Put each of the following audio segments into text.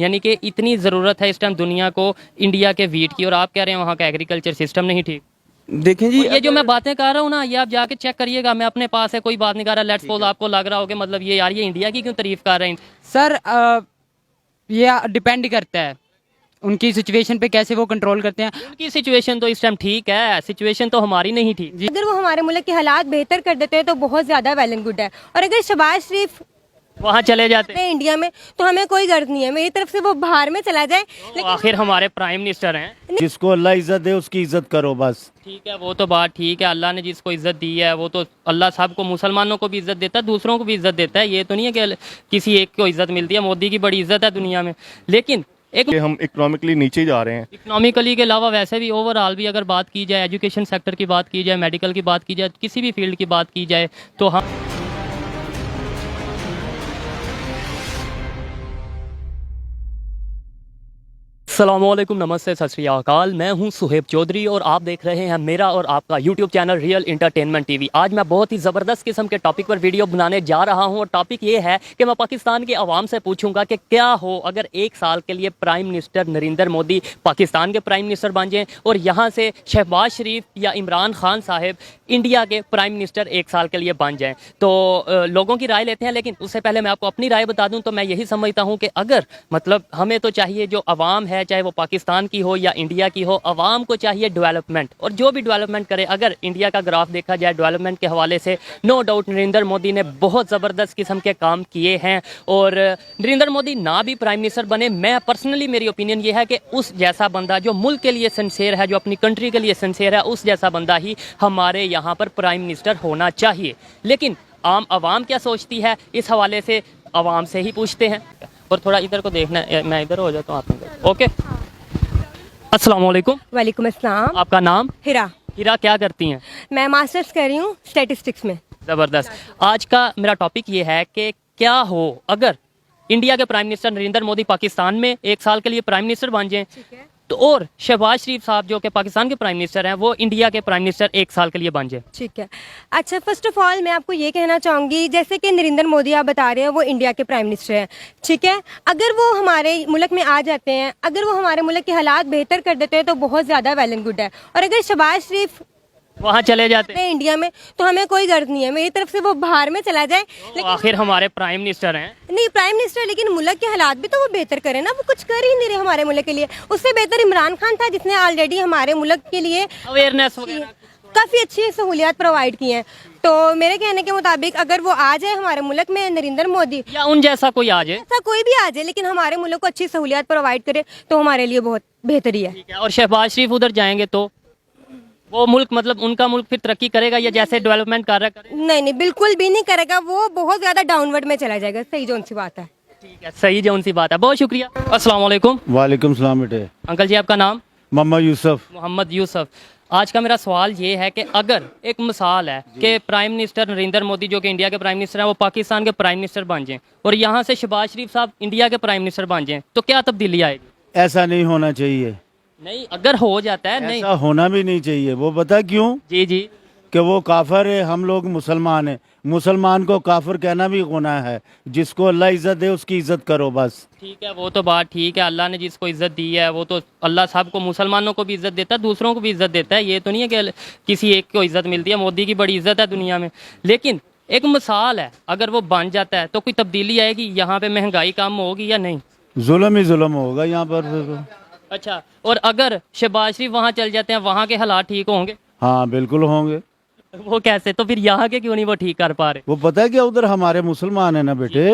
यानी कि इतनी ज़रूरत है इस टाइम दुनिया को इंडिया के वीट की, और आप कह रहे हैं वहाँ का एग्रीकल्चर सिस्टम नहीं ठीक। देखें जी, ये जो मैं बातें कर रहा हूँ ना, ये आप जाके चेक करिएगा, मैं अपने पास है, कोई बात नहीं कर रहा। लेट्स सपोज आपको लग रहा होगा मतलब ये यार ये इंडिया की क्यों तारीफ कर रहे हैं। सर ये डिपेंड करता है उनकी सिचुएशन पे, कैसे वो कंट्रोल करते हैं। उनकी सिचुएशन तो इस टाइम ठीक है, सिचुएशन तो हमारी नहीं ठीक। अगर वो हमारे मुल्क के हालात बेहतर कर देते हैं तो बहुत ज्यादा वेल एंड गुड है। और अगर शहबाज शरीफ वहाँ चले जाते हैं इंडिया में तो हमें कोई गर्ज नहीं है, मेरी तरफ से वो बाहर में चला जाए। तो आखिर हमारे प्राइम मिनिस्टर हैं। जिसको अल्लाह इज्जत दे उसकी इज्जत करो बस। ठीक है, वो तो बात ठीक है, अल्लाह ने जिसको इज्जत दी है वो तो अल्लाह सबको, मुसलमानों को भी इज्जत देता है, दूसरों को भी इज्जत देता है। ये तो नहीं है कि किसी एक को इज्जत मिलती है। मोदी की बड़ी इज्जत है दुनिया में, लेकिन एक हम इकोनॉमिकली नीचे जा रहे हैं। इकोनॉमिकली के अलावा वैसे भी ओवरऑल भी अगर बात की जाए, एजुकेशन सेक्टर की बात की जाए, मेडिकल की बात की जाए, किसी भी फील्ड की बात की जाए, तो हम अस्सलामुअलैकुम, नमस्ते, सत श्री अकाल। मैं हूं सुहेब चौधरी और आप देख रहे हैं मेरा और आपका YouTube channel real entertainment TV. आज मैं बहुत ही ज़बरदस्त किस्म के टॉपिक पर वीडियो बनाने जा रहा हूं और टॉपिक ये है कि मैं पाकिस्तान के अवाम से पूछूंगा कि क्या हो अगर एक साल के लिए प्राइम मिनिस्टर नरेंद्र मोदी पाकिस्तान के प्राइम मिनिस्टर बन जाएँ और यहाँ से शहबाज शरीफ या इमरान खान साहब इंडिया के प्राइम मिनिस्टर एक साल के लिए बन जाएँ। तो लोगों की राय लेते हैं, लेकिन उससे पहले मैं आपको अपनी राय बता दूँ तो मैं यही समझता हूँ कि अगर मतलब हमें तो चाहिए जो अवाम है, चाहे वो पाकिस्तान की हो या इंडिया की हो, अवाम को चाहिए डेवलपमेंट, और जो भी डेवलपमेंट करे। अगर इंडिया का ग्राफ देखा जाए डेवलपमेंट के हवाले से, नो डाउट नरेंद्र मोदी ने बहुत ज़बरदस्त किस्म के काम किए हैं। और नरेंद्र मोदी ना भी प्राइम मिनिस्टर बने, मैं पर्सनली मेरी ओपिनियन ये है कि उस जैसा बंदा जो मुल्क के लिए सिंसियर है, जो अपनी कंट्री के लिए सिंसियर है, उस जैसा बंदा ही हमारे यहाँ पर प्राइम मिनिस्टर होना चाहिए। लेकिन आम आवाम क्या सोचती है, इस हवाले से आवाम से ही पूछते हैं। और थोड़ा इधर को देखना है, मैं इधर हो जाता हूँ, आप इधर। ओके, अस्सलाम वालेकुम। वालेकुम अस्सलाम। आपका नाम? हिरा। हिरा, क्या करती हैं? मैं मास्टर्स कर रही हूँ स्टैटिस्टिक्स में। ज़बरदस्त। आज का मेरा टॉपिक ये है कि क्या हो अगर इंडिया के प्राइम मिनिस्टर नरेंद्र मोदी पाकिस्तान में एक साल के लिए प्राइम मिनिस्टर बन जाएं, तो और शहबाज शरीफ साहब जो कि पाकिस्तान के प्राइम मिनिस्टर हैं वो इंडिया के प्राइम मिनिस्टर एक साल के लिए बन जाए। ठीक है। अच्छा, फर्स्ट ऑफ ऑल मैं आपको ये कहना चाहूँगी, जैसे कि नरेंद्र मोदी आप बता रहे हैं वो इंडिया के प्राइम मिनिस्टर हैं, ठीक है। अगर वो हमारे मुल्क में आ जाते हैं, अगर वो हमारे मुल्क के हालात बेहतर कर देते हैं तो बहुत ज़्यादा वेल एंड गुड है। और अगर शहबाज शरीफ वहाँ चले जाते हैं इंडिया में तो हमें कोई गर्ज नहीं है, मेरी तरफ से वो बाहर में चला जाए। तो आखिर हमारे प्राइम मिनिस्टर हैं। नहीं, प्राइम मिनिस्टर, लेकिन मुल्क के हालात भी तो वो बेहतर करें ना। वो कुछ कर ही नहीं रहे हमारे मुल्क के लिए। उससे बेहतर इमरान खान था जिसने ऑलरेडी हमारे मुल्क के लिए अवेयरनेस वगैरह काफ़ी अच्छी सहूलियात प्रोवाइड की हैं। तो मेरे कहने के मुताबिक अगर वो आ जाए हमारे मुल्क में, नरेंद्र मोदी या उन जैसा कोई आ जाए, ऐसा कोई भी आ जाए, लेकिन हमारे मुल्क को अच्छी सहूलियात प्रोवाइड करे तो हमारे लिए बहुत बेहतरी है। ठीक है। और शहबाज शरीफ उधर जाएंगे तो वो मुल्क, मतलब उनका मुल्क फिर तरक्की करेगा या जैसे डेवलपमेंट कर रहा है? नहीं नहीं, बिल्कुल भी नहीं करेगा। वो बहुत ज्यादा डाउनवर्ड में चला जाएगा। सही जोन सी बात है। ठीक है, सही जोन सी बात है। बहुत शुक्रिया। अस्सलाम वालेकुम। वालेकुम सलाम बेटे। अंकल जी, आपका नाम? मोहम्मद यूसुफ। मोहम्मद यूसुफ। आज का मेरा सवाल ये है कि अगर एक मिसाल है कि प्राइम मिनिस्टर नरेंद्र मोदी जो कि इंडिया के प्राइम मिनिस्टर हैं वो पाकिस्तान के प्राइम मिनिस्टर बन जाएं और यहाँ से शहबाज शरीफ साहब इंडिया के प्राइम मिनिस्टर बन जाएं, तो क्या तब्दीली आएगी? ऐसा नहीं होना चाहिए। नहीं, अगर हो जाता है नहीं, ऐसा होना भी नहीं चाहिए। वो बता क्यों? जी जी, कि वो काफिर है, हम लोग मुसलमान हैं। मुसलमान को काफिर कहना भी गुनाह है। जिसको अल्लाह इज्जत दे उसकी इज्जत करो बस। ठीक है, वो तो बात ठीक है, अल्लाह ने जिसको इज्जत दी है वो तो अल्लाह सबको, मुसलमानों को भी इज्जत देता है, दूसरों को भी इज्जत देता है। ये तो नहीं है कि किसी एक को इज्जत मिलती है। मोदी की बड़ी इज्जत है दुनिया में। लेकिन एक मिसाल है, अगर वो बन जाता है तो कोई तब्दीली आएगी? यहाँ पे महंगाई कम होगी या नहीं? जुल्म ही जुल्म होगा यहाँ पर। अच्छा, और अगर शहबाज शरीफ वहाँ चल जाते हैं, वहाँ के हालात ठीक होंगे? हाँ बिल्कुल होंगे। वो कैसे? तो फिर यहाँ के क्यों नहीं वो ठीक कर पा रहे? वो पता है क्या, उधर हमारे मुसलमान है ना बेटे।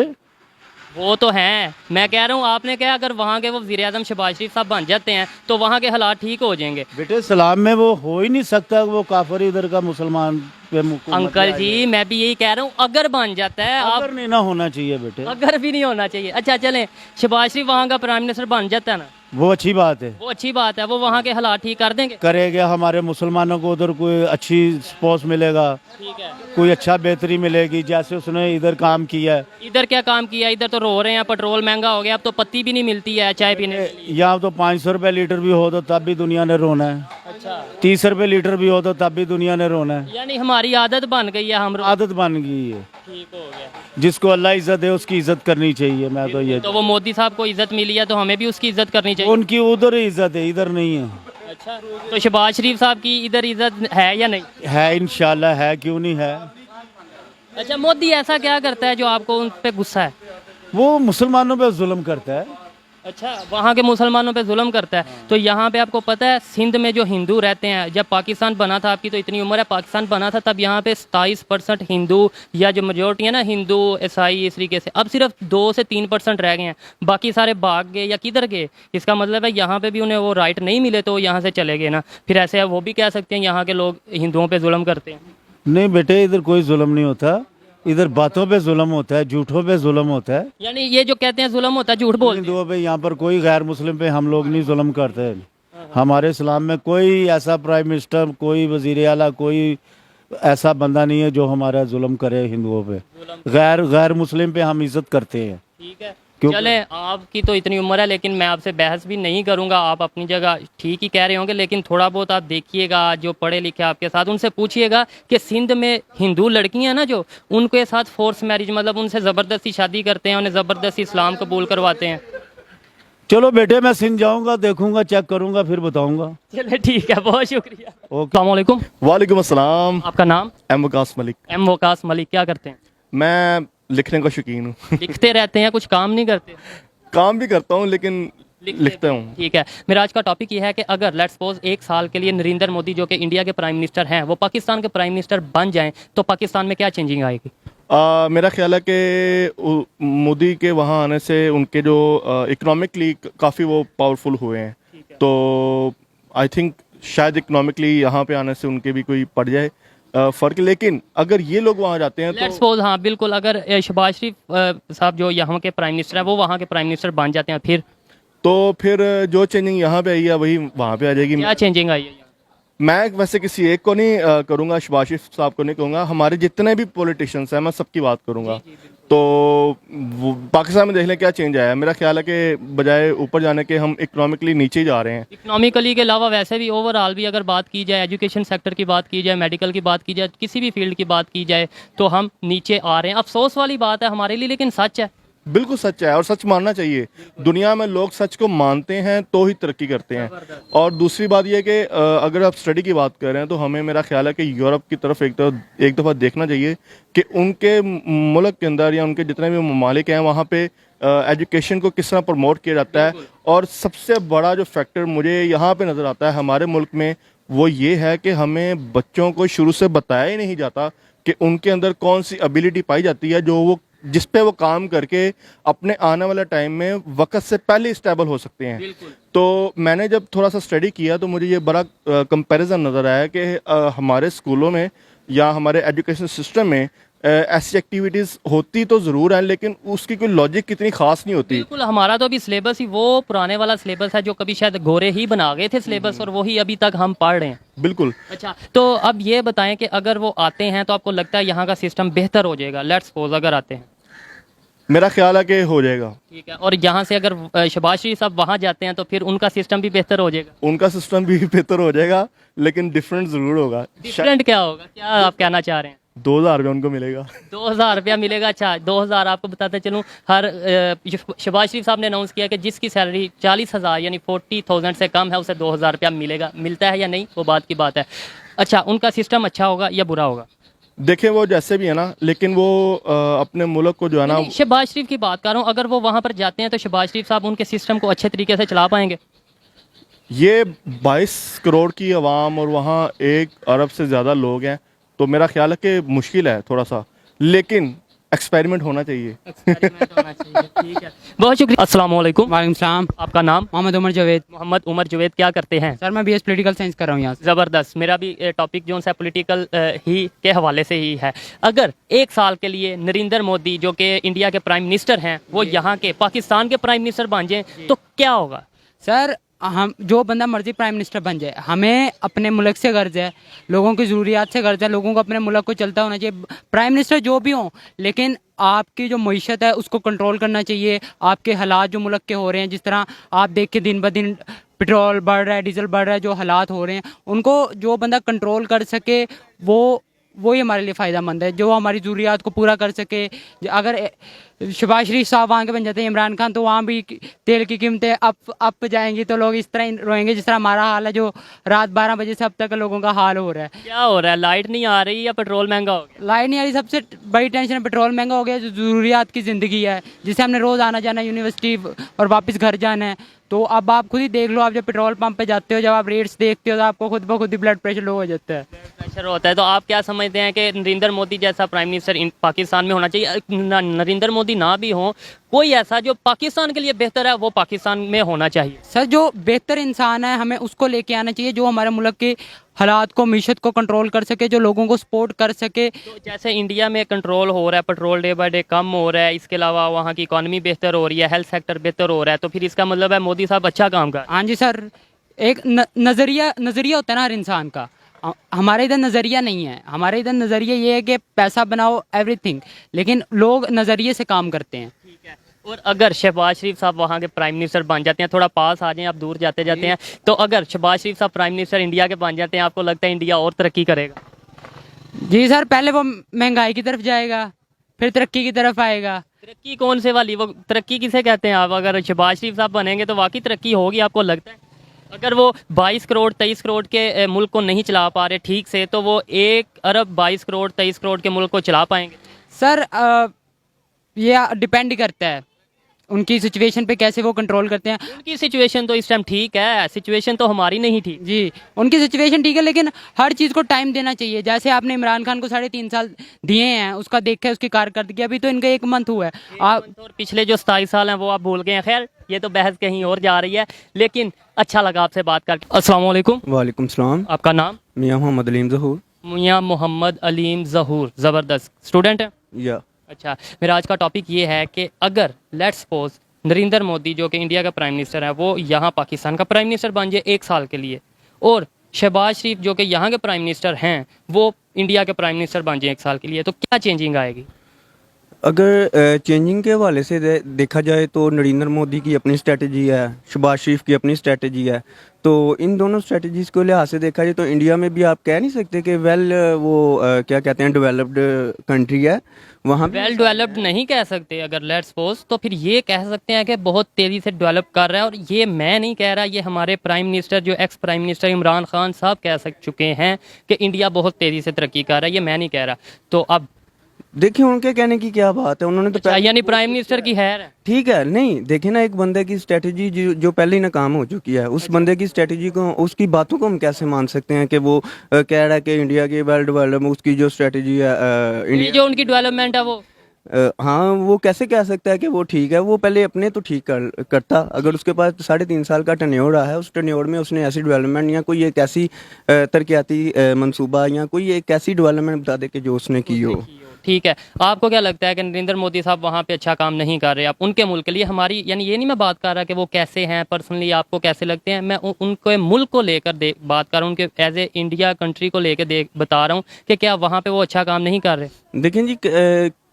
वो तो हैं, मैं कह रहा हूँ आपने क्या, अगर वहाँ के वो वज़ीर आज़म शहबाज शरीफ साहब बन जाते हैं तो वहाँ के हालात ठीक हो जाएंगे? बेटे सलाम में वो हो ही नहीं सकता। वो काफिर इधर का मुसलमान पे अंकल जी, मैं भी यही कह रहा हूँ, अगर बन जाता है। आप अगर नहीं ना होना चाहिए बेटे। अगर भी नहीं होना चाहिए। अच्छा चलें, शहबाज शरीफ वहाँ का प्राइम मिनिस्टर बन जाता है ना, वो अच्छी बात है। वो अच्छी बात है। वो वहाँ के हालात ठीक कर देंगे? करेगा। हमारे मुसलमानों को उधर कोई अच्छी स्पोर्ट्स मिलेगा, ठीक है। कोई अच्छा बेहतरी मिलेगी, जैसे उसने इधर काम किया है। इधर क्या काम किया? इधर तो रो रहे हैं, पेट्रोल महंगा हो गया, अब तो पत्ती भी नहीं मिलती है चाय पीने के लिए। यहाँ तो 500 रुपये लीटर भी हो तो तब भी दुनिया ने रोना है। अच्छा 30 रुपए लीटर भी हो तो तब भी दुनिया ने रोना है। यानी हमारी आदत बन गई है, हम आदत बन गई है। ठीक हो गया। जिसको अल्लाह इज्जत दे उसकी इज्जत करनी चाहिए। मैं तो ये तो वो मोदी साहब को इज्जत मिली है तो हमें भी उसकी इज्जत करनी चाहिए। उनकी उधर ही इज्जत है, इधर नहीं है। अच्छा, तो शहबाज शरीफ साहब की इधर इज्जत है या नहीं? है इंशाल्लाह है, क्यों नहीं है। अच्छा, मोदी ऐसा क्या करता है जो आपको उन पे गुस्सा है? वो मुसलमानों पे जुल्म करता है। अच्छा, वहाँ के मुसलमानों पे जुल्म करता है। तो यहाँ पे आपको पता है सिंध में जो हिंदू रहते हैं, जब पाकिस्तान बना था, आपकी तो इतनी उम्र है, पाकिस्तान बना था तब यहाँ पे 27% हिंदू या जो मेजोरिटी है ना हिंदू ईसाई इस तरीके से, अब सिर्फ 2 से 3% रह गए हैं, बाकी सारे भाग गए या किधर गए। इसका मतलब है यहाँ पे भी उन्हें वो राइट नहीं मिले तो यहाँ से चले गए ना। फिर ऐसे वो भी कह सकते हैं यहाँ के लोग हिंदुओं पर जुल्म करते हैं। नहीं बेटे, इधर कोई जुल्म नहीं होता। इधर बातों पे जुल्म होता है, झूठों पे जुल्म होता है। यानी ये जो कहते हैं जुल्म होता है, झूठ बोलते हैं। हिंदुओं पे यहाँ पर कोई गैर मुस्लिम पे हम लोग नहीं जुल्म करते। हमारे इस्लाम में कोई ऐसा प्राइम मिनिस्टर, कोई वजीर आला, कोई ऐसा बंदा नहीं है जो हमारा जुल्म करे हिंदुओं पे। गैर मुस्लिम पे हम इज्जत करते हैं। ठीक है, क्यों? चले, आपकी तो इतनी उम्र है लेकिन मैं आपसे बहस भी नहीं करूंगा। आप अपनी जगह ठीक ही कह रहे होंगे, लेकिन थोड़ा बहुत आप देखिएगा, जो पढ़े लिखे आपके साथ उनसे पूछिएगा कि सिंध में हिंदू लड़कियां ना जो उनके साथ फोर्स मैरिज, मतलब उनसे ज़बरदस्ती शादी करते हैं, उन्हें ज़बरदस्ती इस्लाम कबूल करवाते हैं। चलो बेटे, मैं सिंध जाऊंगा, देखूंगा, चेक करूंगा, फिर बताऊंगा। चले ठीक है, बहुत शुक्रिया। ओके। अस्सलाम वालेकुम। वालेकुम अस्सलाम। आपका नाम? एम वकास मलिक। एम वकास मलिक। क्या करते हैं? मैं लिखने का शौकीन हूँ। लिखते रहते हैं, कुछ काम नहीं करते? काम भी करता हूँ लेकिन लिखता हूँ। ठीक है, मेरा आज का टॉपिक ये है कि अगर लेट्स सपोज 1 साल के लिए नरेंद्र मोदी जो कि इंडिया के प्राइम मिनिस्टर हैं वो पाकिस्तान के प्राइम मिनिस्टर बन जाएं तो पाकिस्तान में क्या चेंजिंग आएगी? मेरा ख्याल है कि मोदी के वहाँ आने से उनके जो इकोनॉमिकली काफ़ी वो पावरफुल हुए हैं, तो आई थिंक शायद इकोनॉमिकली यहाँ पे आने से उनके भी कोई पड़ जाए फ़र्क। लेकिन अगर ये लोग वहाँ जाते हैं लेट्स तो सपोज, हाँ बिल्कुल, अगर शहबाज शरीफ साहब जो यहाँ के प्राइम मिनिस्टर हैं वो वहाँ के प्राइम मिनिस्टर बन जाते हैं फिर जो चेंजिंग यहाँ पे आई है वही वहाँ पे आ जाएगी। क्या चेंजिंग आई है? मैं वैसे किसी एक को नहीं करूँगा, शहबाज शरीफ साहब को नहीं कहूँगा, हमारे जितने भी पॉलिटिशियंस हैं मैं सबकी बात करूँगा। तो पाकिस्तान में देख लें क्या चेंज आया है। मेरा ख्याल है कि बजाय ऊपर जाने के हम इकोनॉमिकली नीचे जा रहे हैं। इकोनॉमिकली के अलावा वैसे भी ओवरऑल भी अगर बात की जाए, एजुकेशन सेक्टर की बात की जाए, मेडिकल की बात की जाए, किसी भी फील्ड की बात की जाए तो हम नीचे आ रहे हैं। अफसोस वाली बात है हमारे लिए, लेकिन सच है। बिल्कुल सच है और सच मानना चाहिए। दुनिया में लोग सच को मानते हैं तो ही तरक्की करते हैं। और दूसरी बात यह है कि अगर आप स्टडी की बात कर रहे हैं तो हमें, मेरा ख्याल है कि यूरोप की तरफ एक दफ़ा देखना चाहिए कि उनके मुल्क के अंदर या उनके जितने भी ममालिक हैं वहाँ पे एजुकेशन को किस तरह प्रमोट किया जाता है। और सबसे बड़ा जो फैक्टर मुझे यहाँ पे नज़र आता है हमारे मुल्क में, वो ये है कि हमें बच्चों को शुरू से बताया ही नहीं जाता कि उनके अंदर कौन सी एबिलिटी पाई जाती है जो वो जिस पे वो काम करके अपने आने वाले टाइम में वक्त से पहले स्टेबल हो सकते हैं। तो मैंने जब थोड़ा सा स्टडी किया तो मुझे ये बड़ा कंपैरिजन नज़र आया कि हमारे स्कूलों में या हमारे एजुकेशन सिस्टम में ऐसी एक्टिविटीज़ होती तो ज़रूर है लेकिन उसकी कोई लॉजिक कितनी ख़ास नहीं होती। बिल्कुल, हमारा तो अभी सिलेबस ही वो पुराने वाला सिलेबस है जो कभी शायद गोरे ही बना गए थे सिलेबस, और वही अभी तक हम पढ़ रहे हैं। बिल्कुल। अच्छा, तो अब ये बताएं कि अगर वो आते हैं तो आपको लगता है यहाँ का सिस्टम बेहतर हो जाएगा? लेट्स सपोज अगर आते हैं, मेरा ख्याल है कि हो जाएगा। ठीक है, और यहाँ से अगर शहबाज शरीफ साहब वहाँ जाते हैं तो फिर उनका सिस्टम भी बेहतर हो जाएगा? उनका सिस्टम भी बेहतर हो जाएगा लेकिन डिफरेंट ज़रूर होगा। डिफरेंट क्या होगा, क्या आप कहना चाह रहे हैं? 2000 रुपये उनको मिलेगा। 2000 रुपया मिलेगा? अच्छा, 2000 आपको बताते चलूँ, हर शहबाज शरीफ साहब ने अनाउंस किया कि जिसकी सैलरी 40,000 यानी 40,000 से कम है उसे 2000 रुपया मिलेगा। मिलता है या नहीं वो बात की बात है। अच्छा, उनका सिस्टम अच्छा होगा या बुरा होगा? देखें वो जैसे भी है ना, लेकिन वो अपने मुल्क को जो है ना, शहबाज शरीफ की बात कर रहा हूँ, अगर वो वहाँ पर जाते हैं तो शहबाज शरीफ साहब उनके सिस्टम को अच्छे तरीके से चला पाएंगे? ये 22 करोड़ की आवाम और वहाँ 1 अरब से ज़्यादा लोग हैं, तो मेरा ख्याल है कि मुश्किल है थोड़ा सा, लेकिन एक्सपेरिमेंट होना चाहिए। एक्सपेरिमेंट होना चाहिए। ठीक है, बहुत शुक्रिया। अस्सलाम वालेकुम। वालेकुम सलाम। आपका नाम? मोहम्मद उमर जावेद। मोहम्मद उमर जावेद। क्या करते हैं? सर मैं BS पॉलिटिकल साइंस कर रहा हूँ यहाँ से। ज़बरदस्त। मेरा भी टॉपिक जो है पॉलिटिकल ही के हवाले से ही है। अगर 1 साल के लिए नरेंद्र मोदी जो कि इंडिया के प्राइम मिनिस्टर हैं वो यहाँ के पाकिस्तान के प्राइम मिनिस्टर बन जाएं तो क्या होगा? सर हम जो बंदा मर्जी प्राइम मिनिस्टर बन जाए, हमें अपने मुल्क से गर्ज है, लोगों की ज़रूरियात से गर्ज है, लोगों को अपने मुल्क को चलता होना चाहिए। प्राइम मिनिस्टर जो भी हों, लेकिन आपकी जो मईशत है उसको कंट्रोल करना चाहिए। आपके हालात जो मुल्क के हो रहे हैं, जिस तरह आप देख के दिन ब दिन पेट्रोल बढ़ रहा है, डीजल बढ़ रहा है, जो हालात हो रहे हैं उनको जो बंदा कंट्रोल कर सके वो ही हमारे लिए फ़ायदेमंद है, जो हमारी ज़रूरियात को पूरा कर सके। अगर शहबाज शरीफ साहब वहाँ के बन जाते हैं, इमरान खान, तो वहाँ भी तेल की कीमतें अप जाएंगी, तो लोग इस तरह रोएंगे जिस तरह हमारा हाल है, जो रात 12 बजे से अब तक लोगों का हाल हो रहा है। क्या हो रहा है, लाइट नहीं आ रही या पेट्रोल महंगा हो गया? लाइट नहीं आ रही, सबसे बड़ी टेंशन है पेट्रोल महंगा हो गया, जो ज़रूरियात की ज़िंदगी है, जिससे हमने रोज़ आना जाना यूनिवर्सिटी और वापस घर जाना है। तो अब आप खुद ही देख लो, आप जब पेट्रोल पंप पे जाते हो, जब आप रेट्स देखते हो, तो आपको खुद ब खुद ही ब्लड प्रेशर लो हो जाता है। प्रेशर होता है। तो आप क्या समझते हैं कि नरेंद्र मोदी जैसा प्राइम मिनिस्टर पाकिस्तान में होना चाहिए? नरेंद्र मोदी ना भी हो, कोई ऐसा जो पाकिस्तान के लिए बेहतर है वो पाकिस्तान में होना चाहिए। सर, जो बेहतर इंसान है हमें उसको लेके आना चाहिए, जो हमारे मुल्क के हालात को, मीशत को कंट्रोल कर सके, जो लोगों को सपोर्ट कर सके। तो जैसे इंडिया में कंट्रोल हो रहा है, पेट्रोल डे बाय डे कम हो रहा है, इसके अलावा वहाँ की इकॉनमी बेहतर हो रही है, हेल्थ सेक्टर बेहतर हो रहा है, तो फिर इसका मतलब है मोदी साहब अच्छा काम कर रहे हैं। हाँ जी सर, एक नज़रिया होता है ना हर इंसान का। हमारे इधर नज़रिया नहीं है, हमारे इधर नज़रिया ये है कि पैसा बनाओ एवरीथिंग, लेकिन लोग नज़रिए से काम करते हैं। ठीक है। और अगर शहबाज शरीफ साहब वहाँ के प्राइम मिनिस्टर बन जाते हैं, थोड़ा पास आ जाएं, आप दूर जाते जाते हैं, तो अगर शहबाज शरीफ साहब प्राइम मिनिस्टर इंडिया के बन जाते हैं, आपको लगता है इंडिया और तरक्की करेगा? जी सर, पहले वो महंगाई की तरफ जाएगा, फिर तरक्की की तरफ आएगा। तरक्की कौन से वाली? वो तरक्की किसे कहते हैं आप? अगर शहबाज शरीफ साहब बनेंगे तो वाकई तरक्की होगी, आपको लगता है? अगर वो 22 करोड़ 23 करोड़ के मुल्क को नहीं चला पा रहे ठीक से, तो वो 1 अरब 22 करोड़ 23 करोड़ के मुल्क को चला पाएंगे? सर, ये डिपेंड करता है उनकी सिचुएशन पे, कैसे वो कंट्रोल करते हैं। उनकी सिचुएशन तो इस टाइम ठीक है, सिचुएशन तो हमारी नहीं थी। जी, उनकी सिचुएशन ठीक है, लेकिन हर चीज़ को टाइम देना चाहिए। जैसे आपने इमरान खान को 3.5 साल दिए हैं, उसका देखा है, उसकी कारकर्दगी, अभी तो इनका 1 मंथ हुआ है। आप और पिछले जो 27 साल हैं वो आप भूल गए हैं। खैर, ये तो बहस कहीं और जा रही है, लेकिन अच्छा लगा आपसे बात करके। अस्सलाम वालेकुम। वालेकुम सलाम। आपका नाम? मियाँ मोहम्मद अलीम ज़हूर। मियाँ मोहम्मद अलीम ज़हूर, ज़बरदस्त। स्टूडेंट है? या अच्छा, मेरा आज का टॉपिक ये है कि अगर लेट्स सपोज नरेंद्र मोदी जो कि इंडिया का प्राइम मिनिस्टर है, वो यहाँ पाकिस्तान का प्राइम मिनिस्टर बन जाए 1 साल के लिए, और शहबाज शरीफ जो कि यहाँ के प्राइम मिनिस्टर हैं वो इंडिया के प्राइम मिनिस्टर बन जाए 1 साल के लिए, तो क्या चेंजिंग आएगी? अगर चेंजिंग के हवाले से देखा जाए तो नरेंद्र मोदी की अपनी स्ट्रेटजी है, शहबाज शरीफ की अपनी स्ट्रेटजी है, तो इन दोनों स्ट्रेटजीज़ को लिहाज से देखा जाए तो इंडिया में भी आप कह नहीं सकते कि क्या कहते हैं डेवलप्ड कंट्री है। वहाँ वेल डेवलप्ड नहीं कह सकते अगर लेट्स सपोज, तो फिर ये कह सकते हैं कि बहुत तेज़ी से डेवलप कर रहा है। और ये मैं नहीं कह रहा, ये हमारे प्राइम मिनिस्टर जो ex prime minister Imran Khan साहब कह चुके हैं कि इंडिया बहुत तेज़ी से तरक्की कर रहा है, ये मैं नहीं कह रहा। तो अब देखिए उनके कहने की क्या बात है, उन्होंने तो अच्छा, यानी प्राइम मिनिस्टर की हैर है। ठीक है, नहीं देखिए ना, एक बंदे की स्ट्रेटजी जो पहले ही नाकाम हो चुकी है, उस बंदे की स्ट्रेटजी को, उसकी बातों को हम कैसे मान सकते हैं कि वो कह रहा है कि इंडिया की वेल डेवलप, उसकी जो स्ट्रेटजी है ये इंडिया, जो उनकी डेवलपमेंट है वो हाँ, वो कैसे कह सकता है कि वो ठीक है? वो पहले अपने तो ठीक करता। अगर उसके पास 3.5 साल का टर्न्योर रहा है, उस टर्न्योर में उसने ऐसी डेवलपमेंट या कोई एक ऐसी तरक्याती मंसूबा या कोई एक ऐसी डेवलपमेंट बता दे कि जो उसने की हो। ठीक है। आपको क्या लगता है कि नरेंद्र मोदी साहब वहाँ पे अच्छा काम नहीं कर रहे? आप उनके मुल्क के लिए, हमारी यानी ये नहीं मैं बात कर रहा कि वो कैसे हैं पर्सनली, आपको कैसे लगते हैं, मैं उनके मुल्क को लेकर बात कर रहा हूँ, उनके एज ए इंडिया कंट्री को लेकर बता रहा हूँ कि क्या वहाँ पे वो अच्छा काम नहीं कर रहे? देखें जी,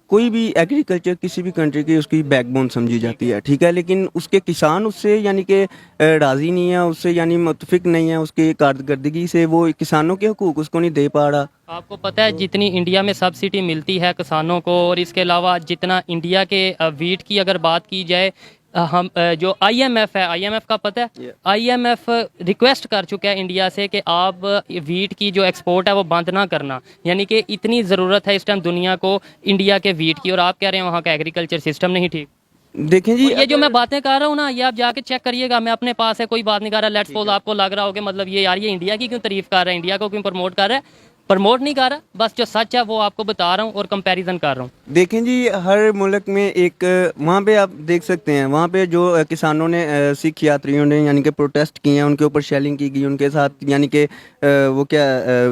कोई भी एग्रीकल्चर किसी भी कंट्री की उसकी बैकबोन समझी जाती है, ठीक है, लेकिन उसके किसान उससे यानी कि राज़ी नहीं है, उससे यानी मुतफिक नहीं है, उसकी कारकर्दगी से वो किसानों के हकूक़ उसको नहीं दे पा रहा। आपको पता है जितनी इंडिया में सब्सिडी मिलती है किसानों को, और इसके अलावा जितना इंडिया के वीट की अगर बात की जाए, हम जो IMF है, IMF का पता है, IMF रिक्वेस्ट कर चुका है इंडिया से कि आप वीट की जो एक्सपोर्ट है वो बंद ना करना, यानी कि इतनी ज़रूरत है इस टाइम दुनिया को इंडिया के वीट की, और आप कह रहे हैं वहाँ का एग्रीकल्चर सिस्टम नहीं ठीक। देखें जी, ये जो मैं बातें कर रहा हूँ ना, ये आप जाके चेक करिएगा, मैं अपने पास है, कोई बात नहीं कर रहा। लेट्स सपोज आपको लग रहा हो कि मतलब ये यार ये इंडिया की क्यों तारीफ कर रहा है, इंडिया को क्यों प्रमोट कर रहा है, प्रमोट नहीं कर रहा, बस जो सच है वो आपको बता रहा हूँ और कंपैरिजन कर रहा हूँ। देखें जी, हर मुल्क में एक वहाँ पे आप देख सकते हैं, वहाँ पे जो किसानों ने सिख यात्रियों ने यानी कि प्रोटेस्ट किए हैं, उनके ऊपर शेलिंग की गई, उनके साथ यानी कि वो क्या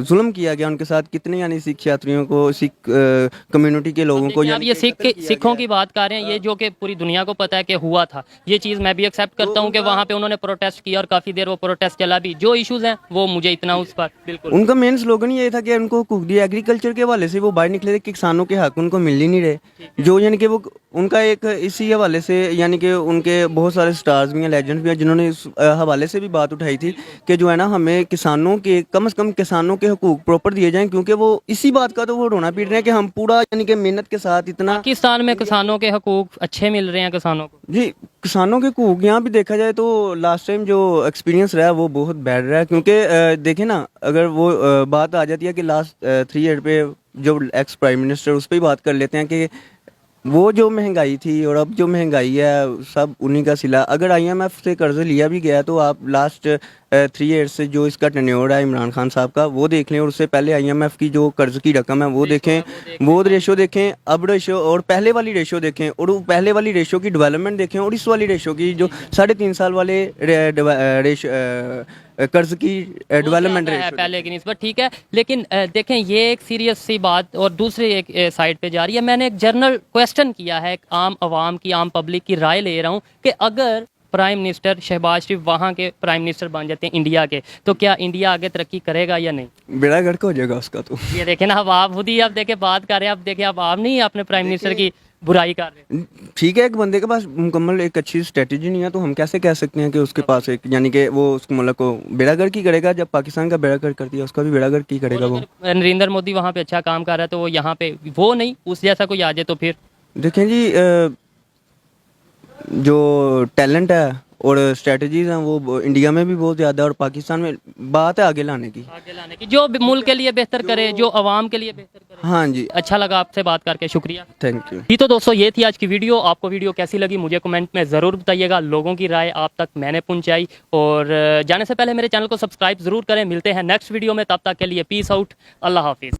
जुल्म किया गया उनके साथ, कितने यानी सिख यात्रियों को, सिख कम्युनिटी के लोगों को। आप ये सिखों की बात कर रहे हैं, ये जो कि पूरी दुनिया को पता है कि हुआ था, ये चीज़ मैं भी एक्सेप्ट करता हूँ कि वहाँ पे उन्होंने प्रोटेस्ट किया और काफ़ी देर वो प्रोटेस्ट चला भी, जो इश्यूज़ हैं वो मुझे इतना उस पर बिल्कुल। उनका मेन स्लोगन ये था के उनको हकूक दिए, एग्रीकल्चर के हवाले से वो बाहर निकले थे कि किसानों के हक उनको मिल ही नहीं रहे, जो यानी कि वो उनका एक इसी हवाले से यानी कि उनके बहुत सारे स्टार्स भी हैं, लेजेंड्स भी हैं, जिन्होंने इस हवाले से भी बात उठाई थी कि जो है ना हमें किसानों के कम से कम किसानों के हकूक प्रॉपर दिए जाएं, क्योंकि वो इसी बात का तो वो रोना पीट रहे हैं कि हम पूरा यानी कि मेहनत के साथ इतना पाकिस्तान में किसानों के हकूक अच्छे मिल रहे हैं किसानों को। जी किसानों के हकूक यहाँ भी देखा जाए तो लास्ट टाइम जो एक्सपीरियंस रहा है वो बहुत बैड रहा है, क्योंकि देखें ना अगर वो बात आ जाती है कि लास्ट 3 ईयर पे जो एक्स प्राइम मिनिस्टर उस पर ही बात कर लेते हैं कि वो जो महंगाई थी और अब जो महंगाई है सब उन्हीं का सिला। अगर IMF से कर्ज लिया भी गया तो आप लास्ट 3 ईयर से जो इसका टेन्योर है इमरान खान साहब का वो देख लें, और उससे पहले IMF की जो कर्ज की रकम है वो देखें, वो रेशो देखें, अब रेशो और पहले वाली रेशो देखें, और वो पहले वाली रेशो की डेवलपमेंट देखें और इस वाली रेशो की जो 3.5 साल वाले कर्ज की डेवलपमेंट है रेशो। पहले की निस्बत, ठीक है। लेकिन देखें ये एक सीरियस सी बात और दूसरी एक साइड पे जा रही है। मैंने एक जनरल क्वेश्चन किया है, एक आम आवाम की, आम पब्लिक की राय ले रहा हूँ कि अगर प्राइम मिनिस्टर शहबाज शरीफ वहाँ के प्राइम मिनिस्टर बन जाते हैं इंडिया के, तो क्या इंडिया आगे तरक्की करेगा या नहीं? बेड़ा गर्क हो जाएगा उसका तो। ये देखें ना, अब आप खुद ही अब देखे बात कर रहे हैं, अब देखें अब आप नहीं अपने प्राइम मिनिस्टर की बुराई कर रहे हैं। ठीक है, एक बंदे के पास मुकम्मल एक अच्छी स्ट्रेटजी नहीं है तो हम कैसे कह सकते हैं कि उसके पास एक यानी कि वो उस मुल्क को बेड़ागर्क की करेगा। जब पाकिस्तान का बेड़ागर्क कर दिया उसका भी बेड़ागर्क की करेगा वो। नरेंद्र मोदी वहाँ पे अच्छा काम कर रहा है तो वो यहाँ पे वो नहीं उस जैसा कोई आ जाए तो फिर देखें जी जो टैलेंट है और स्ट्रेटजीज हैं वो इंडिया में भी बहुत ज़्यादा है और पाकिस्तान में बात है आगे लाने की, जो भी मुल्क के लिए बेहतर करे, जो आवाम के लिए बेहतर करे। हाँ जी, अच्छा लगा आपसे बात करके, शुक्रिया, थैंक यू। जी। तो दोस्तों ये थी आज की वीडियो। आपको वीडियो कैसी लगी मुझे कमेंट में ज़रूर बताइएगा। लोगों की राय आप तक मैंने पहुंचाई, और जाने से पहले मेरे चैनल को सब्सक्राइब ज़रूर करें। मिलते हैं नेक्स्ट वीडियो में, तब तक के लिए पीस आउट, अल्लाह हाफिज़।